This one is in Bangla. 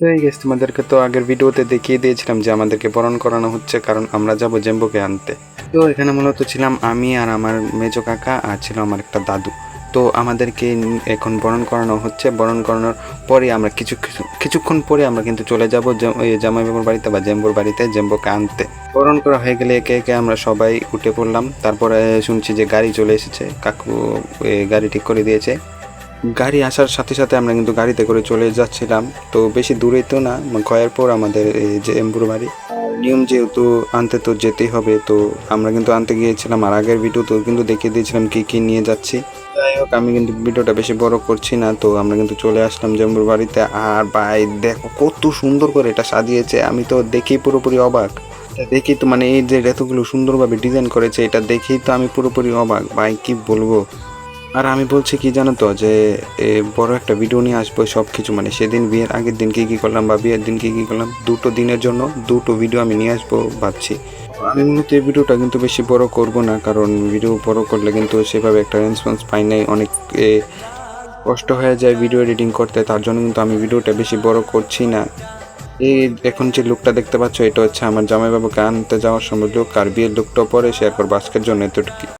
তো এই গেস তোমাদেরকে তো আগের ভিডিওতে দেখিয়ে দিয়েছিলাম যে আমাদেরকে বরণ করানো হচ্ছে, কারণ আমরা যাব জেম্বোকে আনতে। তো এখানে মূলত ছিলাম আমি আর আমার মেজো কাকা, আর ছিল আমার একটা দাদু। তো আমাদেরকে এখন বরণ করানো হচ্ছে। বরণ করানোর পরে আমরা কিছুক্ষণ পরে আমরা কিন্তু চলে যাব জামাইবাবুর বাড়িতে বা জেম্বোর বাড়িতে জেম্বোকে আনতে। বরণ করা হয়ে গেলে একে একে আমরা সবাই উঠে পড়লাম। তারপরে শুনছি যে গাড়ি চলে এসেছে, কাকু গাড়ি ঠিক করে দিয়েছে। গাড়ি আসার সাথে সাথে আমরা কিন্তু গাড়িতে করে চলে যাচ্ছিলাম। তো বেশি দূরে তো না, গয়ারপুর আমাদের এই যে এম্বুর বাড়ি। নিয়ম যেহেতু আনতে তো যেতেই হবে, তো আমরা কিন্তু আনতে গিয়েছিলাম। আর আগের ভিডিও তো কিন্তু দেখিয়ে দিয়েছিলাম কি কি নিয়ে যাচ্ছি। যাই হোক, আমি কিন্তু ভিডিওটা বেশি বড় করছি না। তো আমরা কিন্তু চলে আসলাম জেম্বুর বাড়িতে। আর ভাই দেখো কত সুন্দর করে এটা সাজিয়েছে, আমি তো দেখেই পুরোপুরি অবাক। এটা দেখেই তো মানে এই যে এতগুলো সুন্দরভাবে ডিজাইন করেছে, এটা দেখেই তো আমি পুরোপুরি অবাক ভাই, কি বলবো। আর আমি বলছি কি জানো তো, যে বড় একটা ভিডিও নিয়ে আসবো সব কিছু, মানে সেদিন বিয়ের আগের দিন কী কী করলাম বা বিয়ের দিন কী কী করলাম, দুটো দিনের জন্য দুটো ভিডিও আমি নিয়ে আসবো ভাবছি। আমি মূলত এই ভিডিওটা কিন্তু বেশি বড় করব না, কারণ ভিডিও বড় করলে কিন্তু সেভাবে একটা রেসপন্স পাই নাই, অনেক কষ্ট হয়ে যায় ভিডিও এডিটিং করতে। তার জন্য কিন্তু আমি ভিডিওটা বেশি বড় করছি না। এই এখন যে লুকটা দেখতে পাচ্ছ, এটা হচ্ছে আমার জামাইবাবুকে আনতে যাওয়ার সময় লুক, আর বিয়ের লুকটাও পরে শেয়ার করবো। আজকের জন্য এতটুকু।